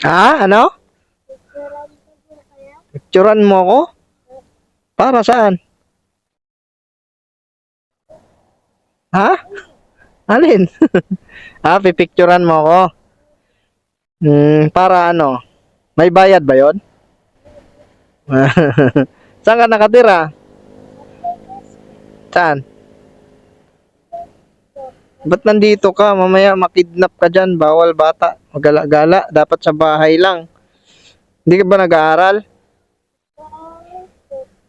Ha? Ano? Picturean mo ako? Para saan? Ha? Alin? Pipicturean mo ako? Para ano? May bayad ba yon? Saan ka nakatira? Saan? Ba't nandito ka? Mamaya makidnap ka dyan. Bawal bata. Magala-gala. Dapat sa bahay lang. Hindi ka ba nag-aaral?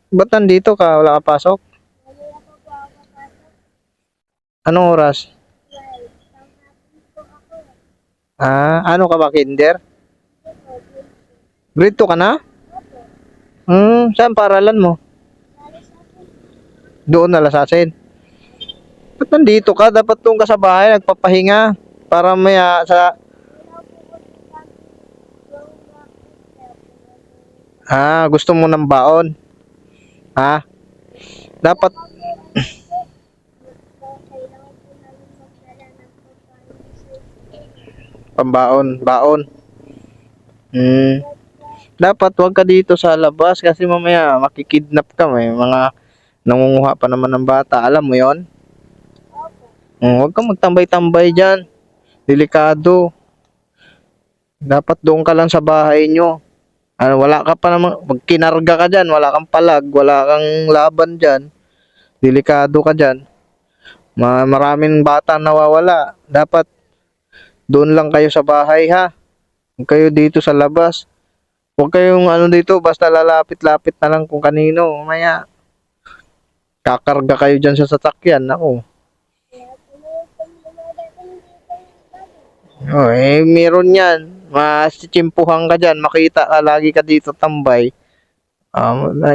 Ba't nandito ka? Wala ka pasok? Anong oras? Ano ka ba, kinder? Grade 2 ka na? Saan paralan mo? Doon na Lasasin. Ba't nandito ka? Dapat doon ka sa bahay, nagpapahinga. Para maya sa... Gusto mo ng baon? Ha? Dapat pambaon, baon. Hmm. Dapat wag ka dito sa labas kasi mamaya makikidnap ka. May mga nangunguha pa naman ng bata. Alam mo yon? Huwag kang magtambay-tambay dyan. Delikado. Dapat doon ka lang sa bahay nyo. Wala ka pa naman, pag kinarga ka dyan, wala kang palag, wala kang laban dyan. Delikado ka dyan. Maraming bata nawawala. Dapat doon lang kayo sa bahay ha. Huwag kayo dito sa labas. Huwag kayong ano dito, basta lalapit-lapit na lang kung kanino. Mamaya, kakarga kayo dyan sa sasakyan. Ako. Meron yan. Masitsimpuhan ka dyan. Makita ka, lagi ka dito tambay.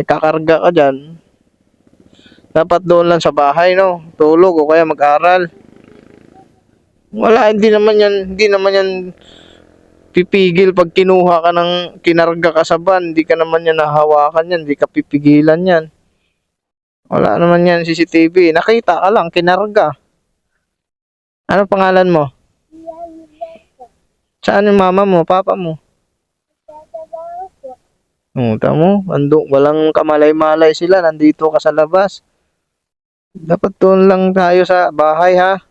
Kakarga ka dyan. Dapat doon lang sa bahay, no? Tulog o kaya mag-aral. Wala, hindi naman yan pipigil pag kinuha ka ng kinarga ka sa van. Hindi ka naman yan nahawakan yan. Hindi ka pipigilan yan. Wala naman yan CCTV. Nakita ka lang, kinarga. Ano pangalan mo? Saan yung mama mo, papa mo? Tamo, walang kamalay-malay sila. Nandito ka sa labas. Dapat doon lang tayo sa bahay ha.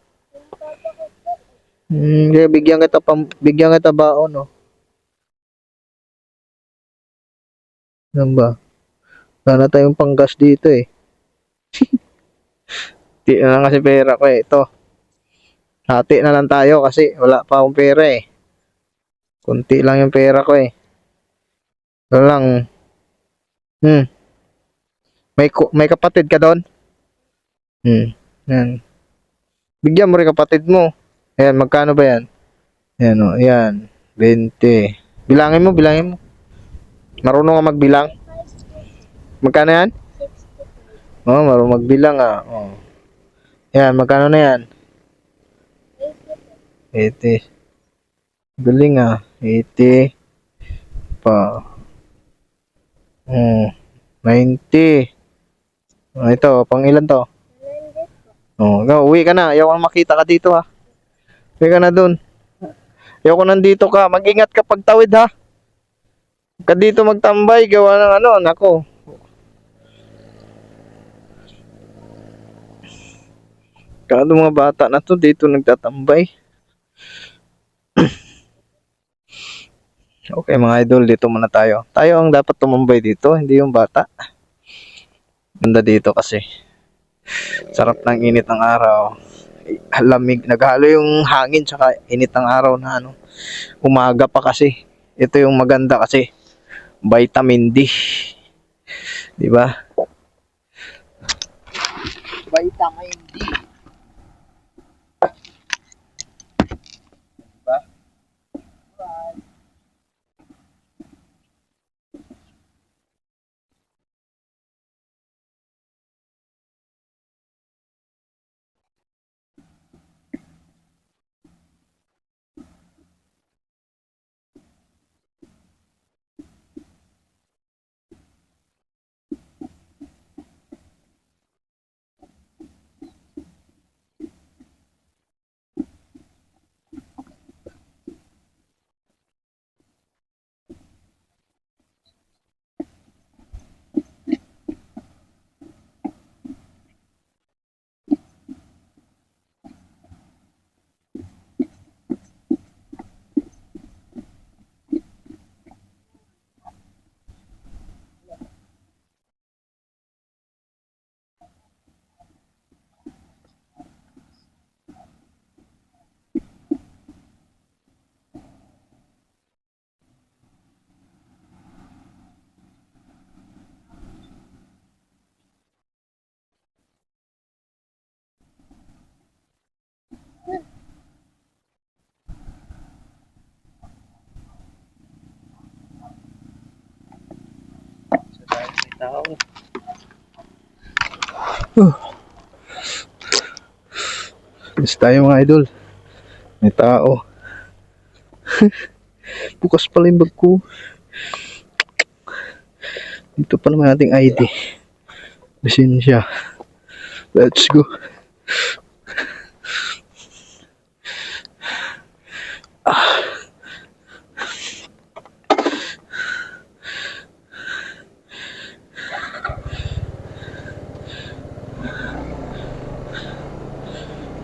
Kaya bigyan kita baon, no. Ano ba? Wala na tayong panggas dito eh. Di na lang kasi pera ko eh. Ito. Hati na lang tayo kasi wala pa akong pera eh. Kunti lang yung pera ko eh. Ito lang. Hmm. May kapatid ka doon? Yan. Bigyan mo rin kapatid mo. Ayan, magkano ba yan? Ayan o, ayan. 20. Bilangin mo. Marunong ka magbilang? Magkano yan? Marunong magbilang ah. Ayan, magkano na yan? 80. Galing ah. 80 pa. 90. Ito, pang ilan to? Uwi ka na. Ayaw kang makita ka dito ha. Uwi ka na dun. Ayaw ko nandito ka. Mag-ingat ka pag tawid ha. Ka dito magtambay. Gawa ng ano. Nako. Kano mga bata na to dito nagtatambay. Okay mga idol, dito muna tayo. Tayo ang dapat tumambay dito, hindi yung bata. Ganda dito kasi. Sarap ng init ng araw. Lamig, naghalo yung hangin tsaka init ng araw na ano. Umaga pa kasi. Ito yung maganda kasi. Vitamin D. 'Di ba? Vitamin D. Diba? tao. Yes tayo mga idol. May tao. Bukas pala yung bag ko. Dito pa naman ating ID. Lisensya. Let's go.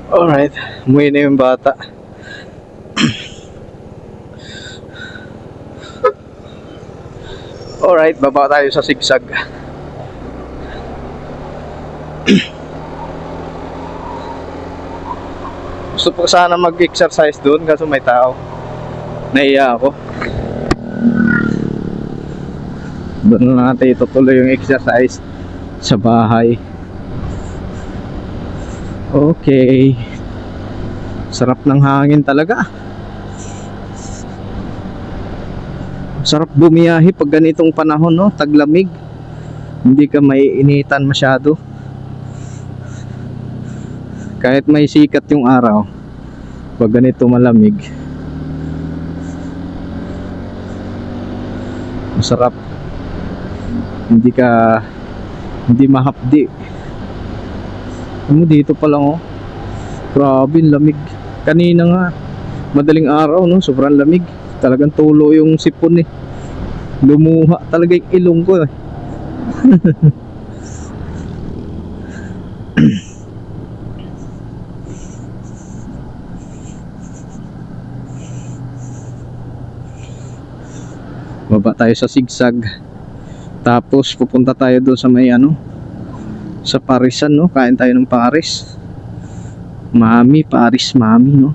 Alright, umuwi na yung bata. Alright, baba tayo sa sigsag. Gusto po sana mag-exercise doon kaso may tao. Nahiya ako. Doon na natin itutuloy yung exercise sa bahay. Okay. Sarap ng hangin talaga. Sarap bumiyahe pag ganitong panahon, no? Taglamig. Hindi ka maiinitan masyado. Kahit may sikat yung araw, pag ganito malamig, masarap. Hindi mahapdi. Dito pa lang, oh. Grabe, lamig. Kanina nga, madaling araw, no? Sobrang lamig. Talagang tulo yung sipon, eh. Lumuha talaga yung ilong ko, eh. Baba tayo sa sigsag. Tapos pupunta tayo doon sa may sa Parisan, no? Kain tayo ng Paris. Paris mami, no?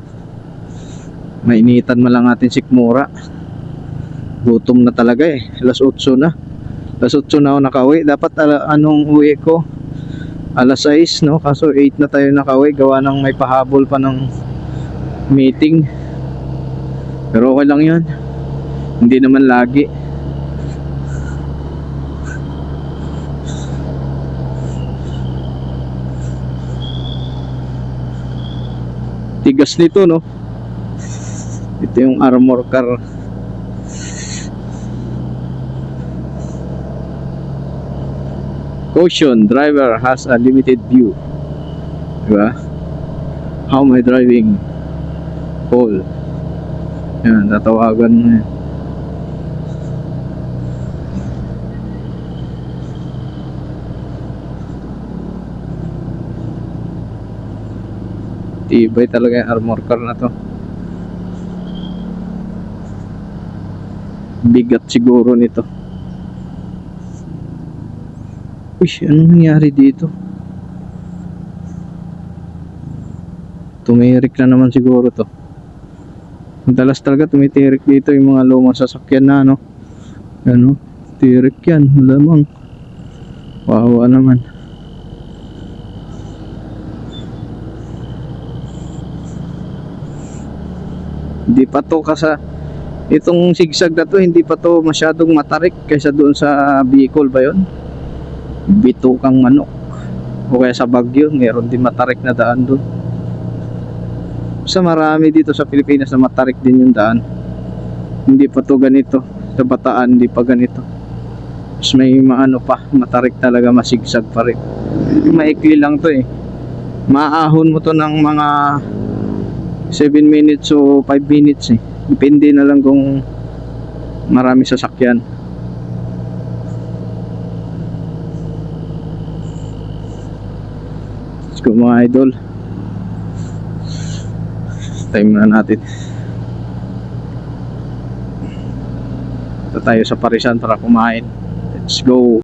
Mainitan man lang natin sikmura. Gutom na talaga, eh. Alas 8 na. Alas 8 na ako nakauwi. Dapat anong uwi ko? Alas 6, no? Kaso 8 na tayo nakauwi. Gawa ng may pahabol pa ng meeting. Pero okay lang yun. Hindi naman lagi. Tigas nito, no? Ito yung armor car. Caution, driver has a limited view. Diba? How am I driving? Paul. Yan, tatawagan mo yan. Tibay talaga yung armor car na to. Bigat siguro nito. Uy, anong nangyari dito? Tumirik na naman siguro to. Madalas talaga tumitirik dito yung mga lumang sasakyan na, no? Ano? Tirik yan, malamang. Wawa naman. Hindi pa to itong sigsag na to, hindi pa to masyadong matarik kaysa doon sa Bicol ba yun? Bitukang Manok. O kaya sa Baguio, meron din matarik na daan doon. Sa marami dito sa Pilipinas na matarik din yung daan. Hindi pa to ganito. Sa Bataan, hindi pa ganito. Mas may pa, matarik talaga, masigsag pa rin. Maikli lang to, eh. Maahon mo to ng mga 7 minutes o 5 minutes, eh. Depende na lang kung marami sasakyan. Let's go mga idol. Time na natin. Ito tayo sa Parisan para kumain. Let's go.